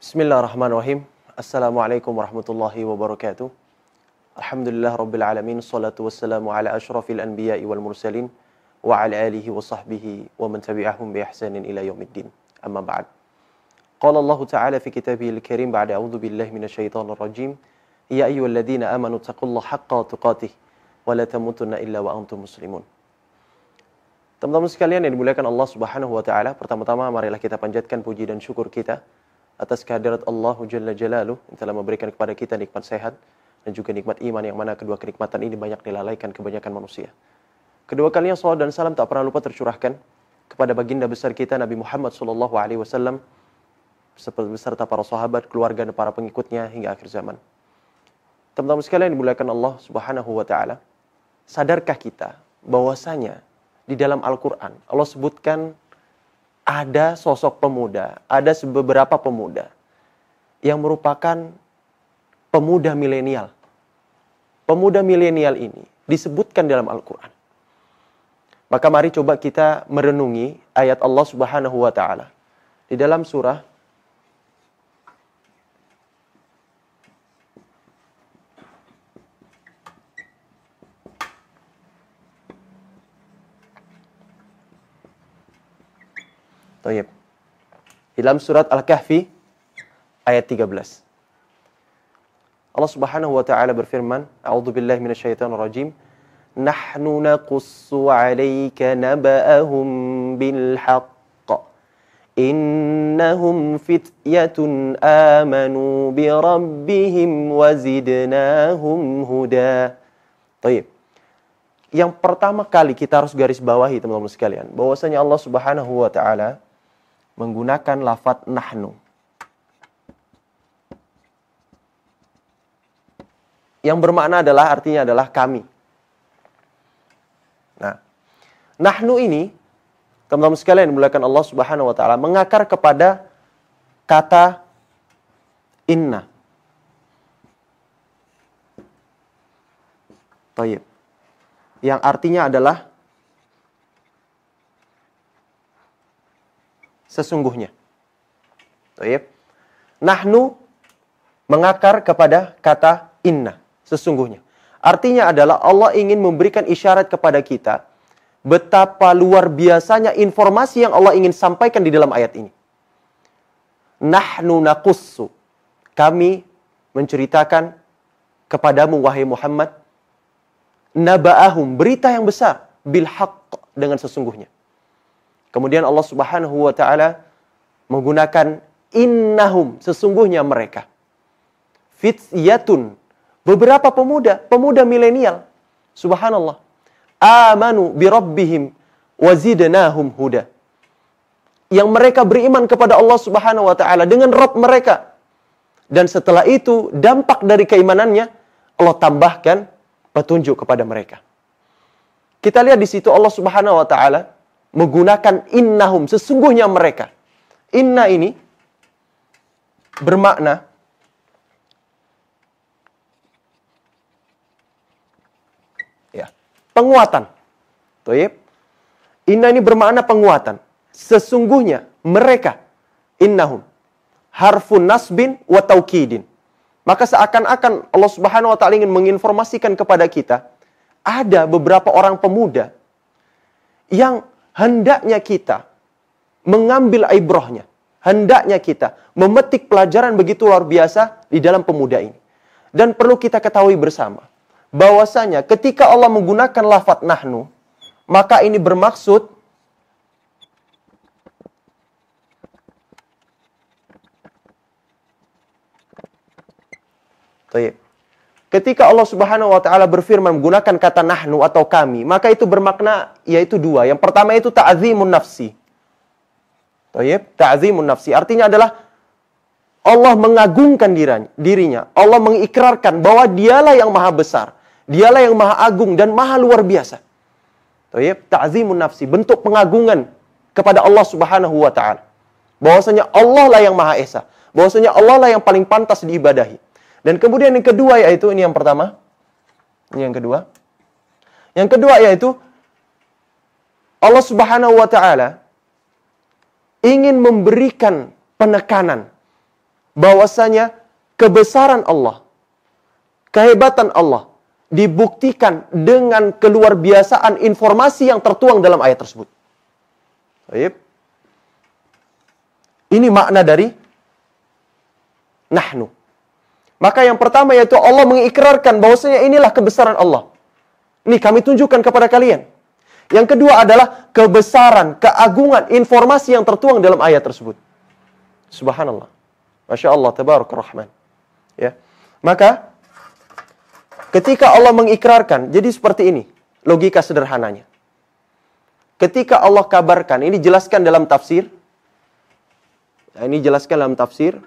Bismillahirrahmanirrahim. Assalamualaikum warahmatullahi wabarakatuh. Alhamdulillah rabbil alamin. Salatu wassalamu ala asyrafil anbiya'i wal mursalin wa ala alihi wa sahbihi wa man tabi'ahum bi ihsanin ila yaumiddin. Amma ba'd. Qala Allah Ta'ala fi kitabihil karim ba'da a'udzu billahi minasyaitonir rajim. Ya ayyuhalladzina amanu taqullaha haqqa tuqatih wa la tamutunna illa wa antum muslimun. Teman-teman sekalian yang dimuliakan Allah Subhanahu wa taala, pertama-tama marilah kita panjatkan puji dan syukur kita atas kehadirat Allah Jalla Jalaluh yang telah memberikan kepada kita nikmat sehat dan juga nikmat iman, yang mana kedua kenikmatan ini banyak dilalaikan kebanyakan manusia. Kedua kalinya salawat dan salam tak pernah lupa tercurahkan kepada baginda besar kita Nabi Muhammad SAW beserta para sahabat, keluarga dan para pengikutnya hingga akhir zaman. Teman-teman sekalian yang dimuliakan Allah Subhanahu wa taala, sadarkah kita bahwasanya di dalam Al-Quran Allah sebutkan ada sosok pemuda, ada beberapa pemuda yang merupakan pemuda milenial. Pemuda milenial ini disebutkan dalam Al-Quran. Maka mari coba kita merenungi ayat Allah Subhanahu wa taala di dalam surah Tayyib. Dalam surat Al-Kahfi ayat 13. Allah Subhanahu wa taala berfirman, A'udzu billahi minasyaitonir rajim. Nahnu naqussu 'alaika naba'ahum bil haqq. Innahum fityatun amanu bi rabbihim wa zidnahum huda. Tayyib. Yang pertama kali kita harus garis bawahi teman-teman sekalian, bahwasanya Allah Subhanahu wa taala menggunakan lafadz nahnu. Yang bermakna adalah, artinya adalah kami. Nah, nahnu ini, teman-teman sekalian dimuliakan Allah Subhanahu wa taala, mengakar kepada kata inna. Tayyib. Yang artinya adalah sesungguhnya. Tayyib. Nahnu mengakar kepada kata inna, sesungguhnya. Artinya adalah Allah ingin memberikan isyarat kepada kita betapa luar biasanya informasi yang Allah ingin sampaikan di dalam ayat ini. Nahnu naqussu, kami menceritakan kepadamu wahai Muhammad, naba'ahum, berita yang besar, bil haqq, dengan sesungguhnya. Kemudian Allah Subhanahu wa taala menggunakan innahum, sesungguhnya mereka. Fityatun, beberapa pemuda milenial. Subhanallah. Amanu bi rabbihim wa zidnahum huda. Yang mereka beriman kepada Allah Subhanahu wa taala dengan Rabb mereka. Dan setelah itu dampak dari keimanannya Allah tambahkan petunjuk kepada mereka. Kita lihat di situ Allah Subhanahu wa taala menggunakan innahum, sesungguhnya mereka. Inna ini bermakna penguatan. Tayyib. Inna ini bermakna penguatan. Sesungguhnya mereka, innahum, harfun nasbin wa taukidin. Maka seakan-akan Allah Subhanahu wa taala ingin menginformasikan kepada kita, ada beberapa orang pemuda yang hendaknya kita mengambil ibrahnya. Hendaknya kita memetik pelajaran begitu luar biasa di dalam pemuda ini. Dan perlu kita ketahui bersama, bahwasanya ketika Allah menggunakan lafadz nahnu, maka ini bermaksud ketika Allah Subhanahu wa taala berfirman menggunakan kata nahnu atau kami, maka itu bermakna yaitu dua. Yang pertama itu ta'zimun nafsi. Ta'zimun nafsi artinya adalah Allah mengagungkan dirinya. Allah mengikrarkan bahwa dialah yang maha besar, dialah yang maha agung dan maha luar biasa. Ta'zimun nafsi, bentuk pengagungan kepada Allah Subhanahu wa taala. Bahwasanya Allah lah yang maha esa, bahwasanya Allah lah yang paling pantas diibadahi. Dan kemudian yang kedua yaitu, ini yang pertama. Ini yang kedua. Yang kedua yaitu Allah Subhanahu wa taala ingin memberikan penekanan bahwasanya kebesaran Allah, kehebatan Allah dibuktikan dengan keluarbiasaan informasi yang tertuang dalam ayat tersebut. Baik. Ini makna dari nahnu. Maka yang pertama yaitu Allah mengikrarkan bahwasanya inilah kebesaran Allah. Ini kami tunjukkan kepada kalian. Yang kedua adalah kebesaran, keagungan, informasi yang tertuang dalam ayat tersebut. Subhanallah. Masya Allah, tabarakar rahman. Ya. Maka ketika Allah mengikrarkan, jadi seperti ini logika sederhananya. Ketika Allah kabarkan, ini jelaskan dalam tafsir. Ini jelaskan dalam tafsir.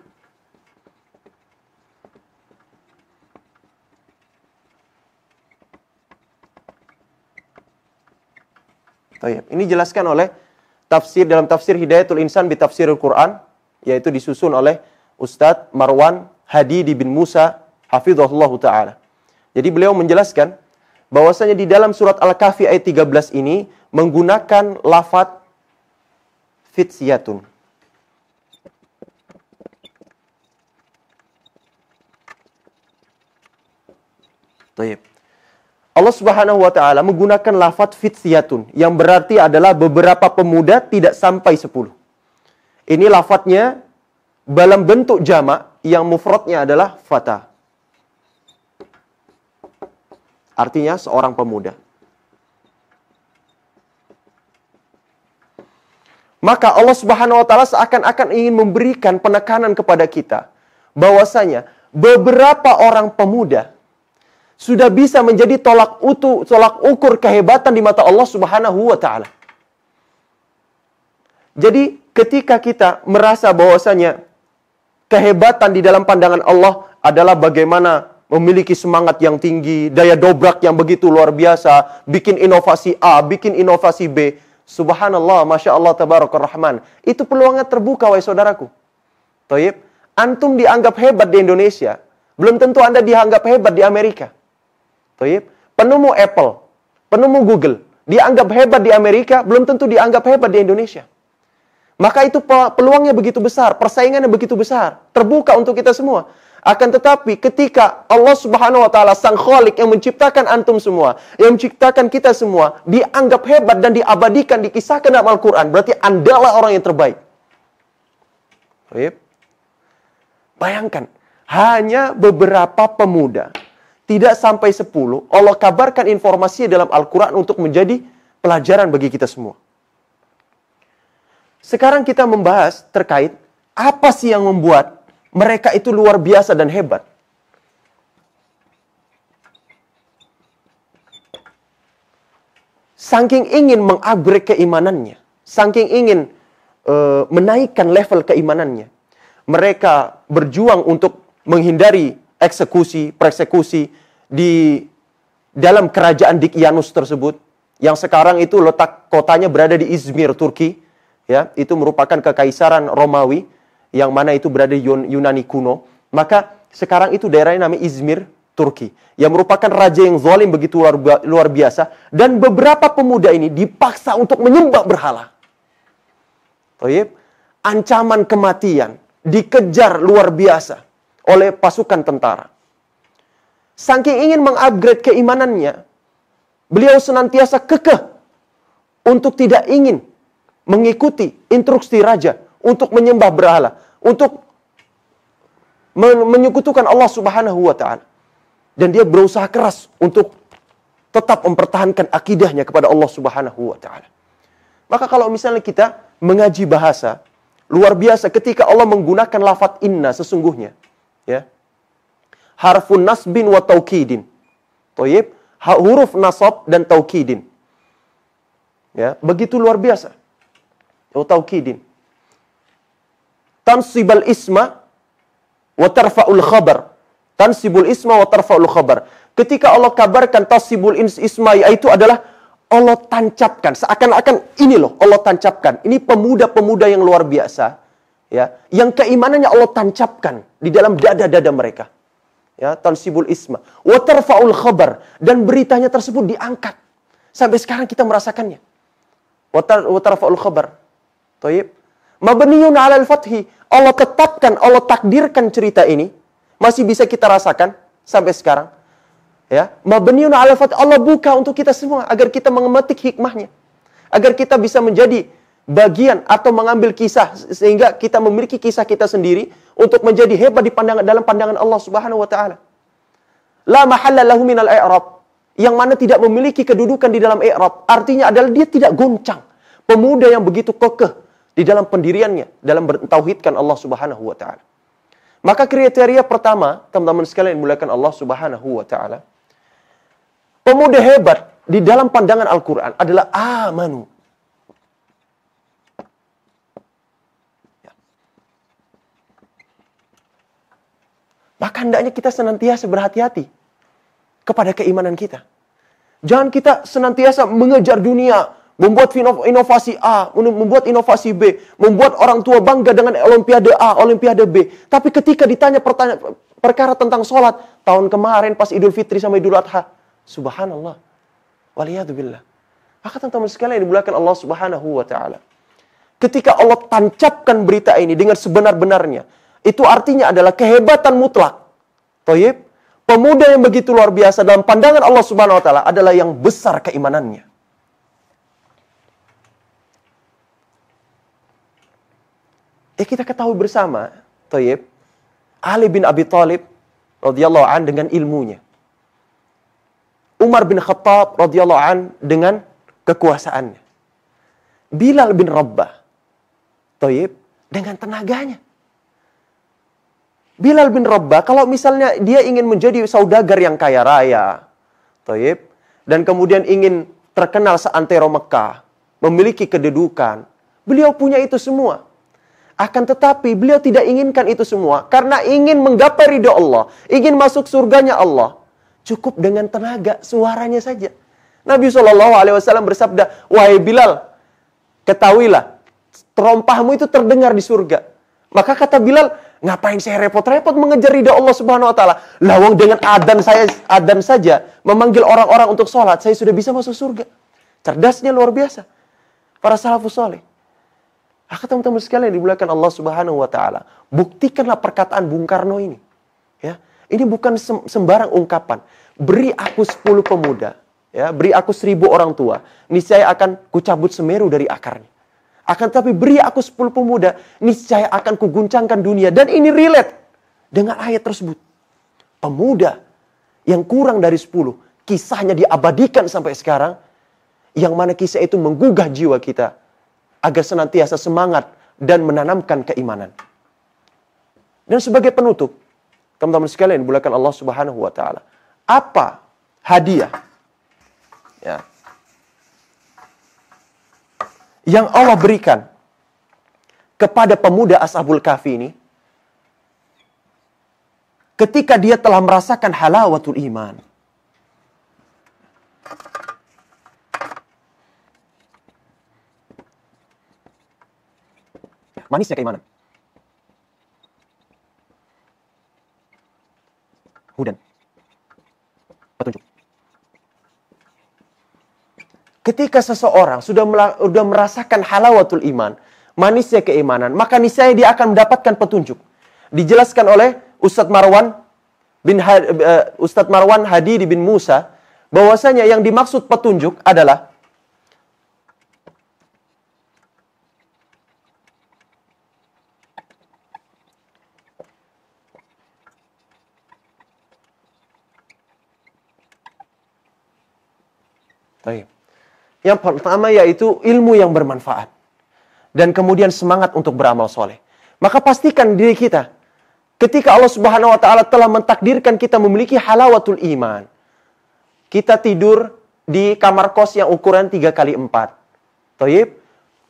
Ini jelaskan oleh dalam tafsir Hidayatul Insan bi Tafsirul Quran, yaitu disusun oleh Ustadz Marwan Hadidi bin Musa hafizahullah taala. Jadi beliau menjelaskan bahwasanya di dalam surat Al-Kahfi ayat 13 ini menggunakan lafadz fityatun. Allah Subhanahu wa taala menggunakan lafadz fityatun yang berarti adalah beberapa pemuda tidak sampai 10. Ini lafadznya dalam bentuk jamak yang mufradnya adalah fata. Artinya seorang pemuda. Maka Allah Subhanahu wa taala seakan-akan ingin memberikan penekanan kepada kita bahwasanya beberapa orang pemuda sudah bisa menjadi tolak ukur kehebatan di mata Allah Subhanahu wa taala. Jadi ketika kita merasa bahwasanya kehebatan di dalam pandangan Allah adalah bagaimana memiliki semangat yang tinggi, daya dobrak yang begitu luar biasa, bikin inovasi A, bikin inovasi B. Subhanallah, Masya Allah, Tabarakar Rahman. Itu peluangnya terbuka, wahai saudaraku. Taib, antum dianggap hebat di Indonesia, belum tentu Anda dianggap hebat di Amerika. Taib, penemu Apple, penemu Google, dianggap hebat di Amerika, belum tentu dianggap hebat di Indonesia. Maka itu peluangnya begitu besar, persaingannya begitu besar, terbuka untuk kita semua. Akan tetapi ketika Allah Subhanahu wa taala Sang Khalik yang menciptakan antum semua, yang menciptakan kita semua, dianggap hebat dan diabadikan, dikisahkan dalam Al-Qur'an, berarti Andalah orang yang terbaik. Baik. Bayangkan, hanya beberapa pemuda, tidak sampai 10, Allah kabarkan informasi dalam Al-Qur'an untuk menjadi pelajaran bagi kita semua. Sekarang kita membahas terkait apa sih yang membuat mereka itu luar biasa dan hebat. Saking ingin mengupgrade keimanannya, saking ingin menaikkan level keimanannya, mereka berjuang untuk menghindari eksekusi, persekusi di dalam kerajaan Dikyanus tersebut, yang sekarang itu letak kotanya berada di Izmir, Turki. Ya, itu merupakan kekaisaran Romawi yang mana itu berada di Yunani kuno. Maka sekarang itu daerahnya namanya Izmir, Turki, yang merupakan raja yang zalim begitu luar biasa, dan beberapa pemuda ini dipaksa untuk menyembah berhala. Taib, ancaman kematian, dikejar luar biasa oleh pasukan tentara. Saking ingin mengupgrade keimanannya, beliau senantiasa kekeh untuk tidak ingin mengikuti instruksi raja untuk menyembah berhala, untuk menyekutukan Allah Subhanahu wa taala. Dan dia berusaha keras untuk tetap mempertahankan akidahnya kepada Allah Subhanahu wa taala. Maka kalau misalnya kita mengaji bahasa, luar biasa ketika Allah menggunakan lafadz inna sesungguhnya, ya. Harfun nasbin wa taukidin. Thayyib, huruf nasab dan taukidin. Ya, begitu luar biasa. Taukidin. Tansibul isma wa tarfa'ul khabar. Tansibul isma wa tarfa'ul khabar. Ketika Allah kabarkan tansibul isma, yaitu adalah Allah tancapkan, seakan-akan ini loh Allah tancapkan. Ini pemuda-pemuda yang luar biasa, ya, yang keimanannya Allah tancapkan di dalam dada-dada mereka. Ya, tansibul isma wa tarfa'ul khabar, dan beritanya tersebut diangkat. Sampai sekarang kita merasakannya. Wa tarfa'ul khabar. Taib. Mabniyun 'alal fathi. Allah tetapkan, Allah takdirkan cerita ini, masih bisa kita rasakan sampai sekarang. Ya, mabniun 'ala fath, Allah buka untuk kita semua agar kita memetik hikmahnya. Agar kita bisa menjadi bagian atau mengambil kisah sehingga kita memiliki kisah kita sendiri untuk menjadi hebat dalam pandangan Allah Subhanahu wa taala. La mahalla lahu minal i'rab, yang mana tidak memiliki kedudukan di dalam i'rab, artinya adalah dia tidak goncang. Pemuda yang begitu kekeh di dalam pendiriannya, dalam mentauhidkan Allah Subhanahu wa taala. Maka kriteria pertama, teman-teman sekalian yang dimuliakan Allah Subhanahu wa taala, pemuda hebat di dalam pandangan Al-Qur'an adalah amanu. Maka hendaknya kita senantiasa berhati-hati kepada keimanan kita. Jangan kita senantiasa mengejar dunia, membuat inovasi A, membuat inovasi B, membuat orang tua bangga dengan Olimpiade A, Olimpiade B. Tapi ketika ditanya perkara tentang sholat, tahun kemarin pas Idul Fitri sama Idul Adha, subhanallah, waliyadzubillah. Maka teman-teman sekalian yang dimuliakan Allah Subhanahu wa taala, ketika Allah tancapkan berita ini dengan sebenar-benarnya, itu artinya adalah kehebatan mutlak. Thayyib, pemuda yang begitu luar biasa dalam pandangan Allah Subhanahu wa taala adalah yang besar keimanannya. Kita ketahui bersama, Thayyib, Ali bin Abi Thalib radhiyallahu an dengan ilmunya. Umar bin Khattab radhiyallahu an dengan kekuasaannya. Bilal bin Rabah, Thayyib, dengan tenaganya. Bilal bin Rabah, kalau misalnya dia ingin menjadi saudagar yang kaya raya, Thayyib, dan kemudian ingin terkenal seantero Mekah, memiliki kedudukan, beliau punya itu semua. Akan tetapi beliau tidak inginkan itu semua karena ingin menggapai ridho Allah, ingin masuk surganya Allah. Cukup dengan tenaga suaranya saja. Nabi SAW bersabda, "Wahai Bilal, ketahuilah, terompahmu itu terdengar di surga." Maka kata Bilal, "Ngapain saya repot-repot mengejar ridha Allah Subhanahu wa taala? Lawang dengan adzan saja memanggil orang-orang untuk sholat, saya sudah bisa masuk surga." Cerdasnya luar biasa para salafus saleh. Teman-teman sekalian dimuliakan Allah Subhanahu wa taala, buktikanlah perkataan Bung Karno ini. Ya, ini bukan sembarang ungkapan. Beri aku 10 pemuda, ya, beri aku 1000 orang tua, niscaya akan kucabut Semeru dari akarnya. Akan tetapi beri aku 10 pemuda, niscaya akan kuguncangkan dunia. Dan ini relate dengan ayat tersebut. Pemuda yang kurang dari 10, kisahnya diabadikan sampai sekarang, yang mana kisah itu menggugah jiwa kita agar senantiasa semangat dan menanamkan keimanan. Dan sebagai penutup, teman-teman sekalian dimuliakan Allah Subhanahu wa taala, apa hadiah ya, yang Allah berikan kepada pemuda Ashabul Kahfi ini ketika dia telah merasakan halawatul iman? Manisnya keimanan. Hudan. Petunjuk. Ketika seseorang sudah merasakan halawatul iman, manisnya keimanan, maka niscaya dia akan mendapatkan petunjuk. Dijelaskan oleh Ustadz Marwan Hadi bin Musa, bahwasanya yang dimaksud petunjuk adalah yang pertama yaitu ilmu yang bermanfaat. Dan kemudian semangat untuk beramal soleh. Maka pastikan diri kita, ketika Allah Subhanahu wa ta'ala telah mentakdirkan kita memiliki halawatul iman, kita tidur di kamar kos yang ukuran 3x4. Thayyib.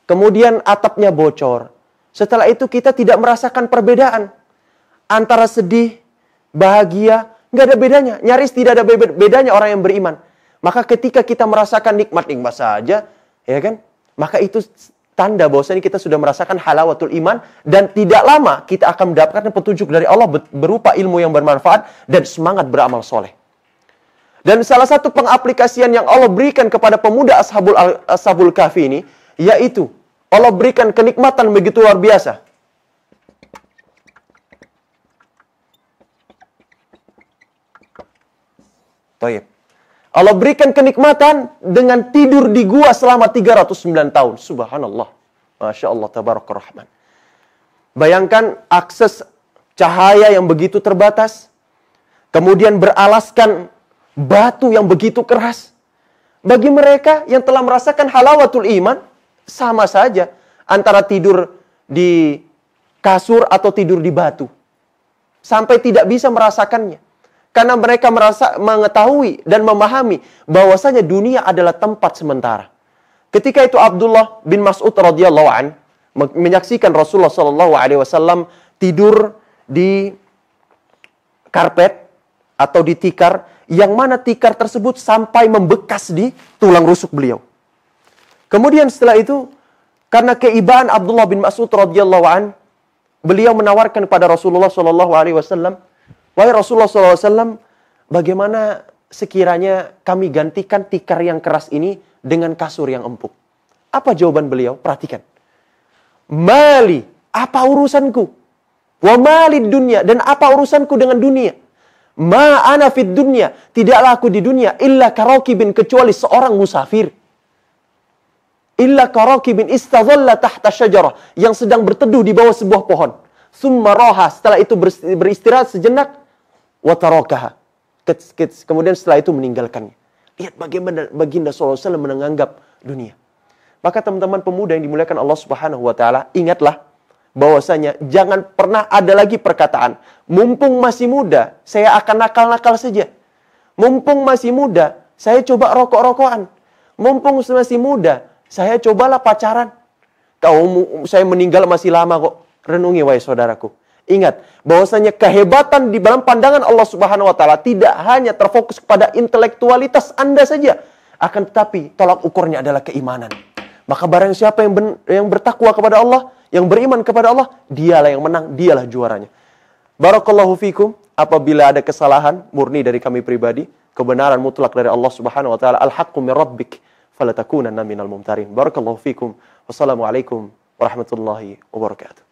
Kemudian atapnya bocor. Setelah itu kita tidak merasakan perbedaan antara sedih, bahagia, nggak ada bedanya. Nyaris tidak ada bedanya orang yang beriman. Maka ketika kita merasakan nikmat-nikmat saja, ya kan? Maka itu tanda bahwasanya kita sudah merasakan halawatul iman, dan tidak lama kita akan mendapatkan petunjuk dari Allah berupa ilmu yang bermanfaat dan semangat beramal soleh. Dan salah satu pengaplikasian yang Allah berikan kepada pemuda Ashabul Kahfi ini, yaitu Allah berikan kenikmatan begitu luar biasa. Taib. Allah berikan kenikmatan dengan tidur di gua selama 309 tahun. Subhanallah. Masya Allah, tabarakur rahman. Bayangkan akses cahaya yang begitu terbatas. Kemudian beralaskan batu yang begitu keras. Bagi mereka yang telah merasakan halawatul iman, sama saja antara tidur di kasur atau tidur di batu. Sampai tidak bisa merasakannya. Karena mereka mengetahui dan memahami bahwasanya dunia adalah tempat sementara. Ketika itu Abdullah bin Mas'ud radhiyallahu an menyaksikan Rasulullah sallallahu alaihi wasallam tidur di karpet atau di tikar, yang mana tikar tersebut sampai membekas di tulang rusuk beliau. Kemudian setelah itu, karena keibaan Abdullah bin Mas'ud radhiyallahu an, beliau menawarkan kepada Rasulullah sallallahu alaihi wasallam, "Wahai Rasulullah sallallahu alaihi wasallam, bagaimana sekiranya kami gantikan tikar yang keras ini dengan kasur yang empuk?" Apa jawaban beliau? Perhatikan. "Mali, apa urusanku? Wa malid dunya, dan apa urusanku dengan dunia? Ma ana fid dunya, tidaklah aku di dunia illa karakibin, kecuali seorang musafir. Illa karakibin istadhalla tahta syajarah, yang sedang berteduh di bawah sebuah pohon. Summa raha, setelah itu beristirahat sejenak, wa tarakaha, kemudian setelah itu meninggalkannya." Lihat bagaimana baginda sallallahu alaihi wasallam menganggap dunia. Maka teman-teman pemuda yang dimuliakan Allah Subhanahu wa taala, ingatlah bahwasanya jangan pernah ada lagi perkataan, mumpung masih muda, saya akan nakal-nakal saja. Mumpung masih muda, saya coba rokok-rokokan. Mumpung masih muda, saya cobalah pacaran. Saya meninggal masih lama kok. Renungi wahai saudaraku. Ingat bahwasanya kehebatan di dalam pandangan Allah Subhanahu wa taala tidak hanya terfokus kepada intelektualitas Anda saja, akan tetapi tolak ukurnya adalah keimanan. Maka barang siapa yang bertakwa kepada Allah, yang beriman kepada Allah, dialah yang menang, dialah juaranya. Barakallahu fikum. Apabila ada kesalahan murni dari kami pribadi, kebenaran mutlak dari Allah Subhanahu wa taala, al-haqqu min rabbik falatakunanna minal mumtarin. Barakallahu fikum. Wassalamualaikum warahmatullahi wabarakatuh.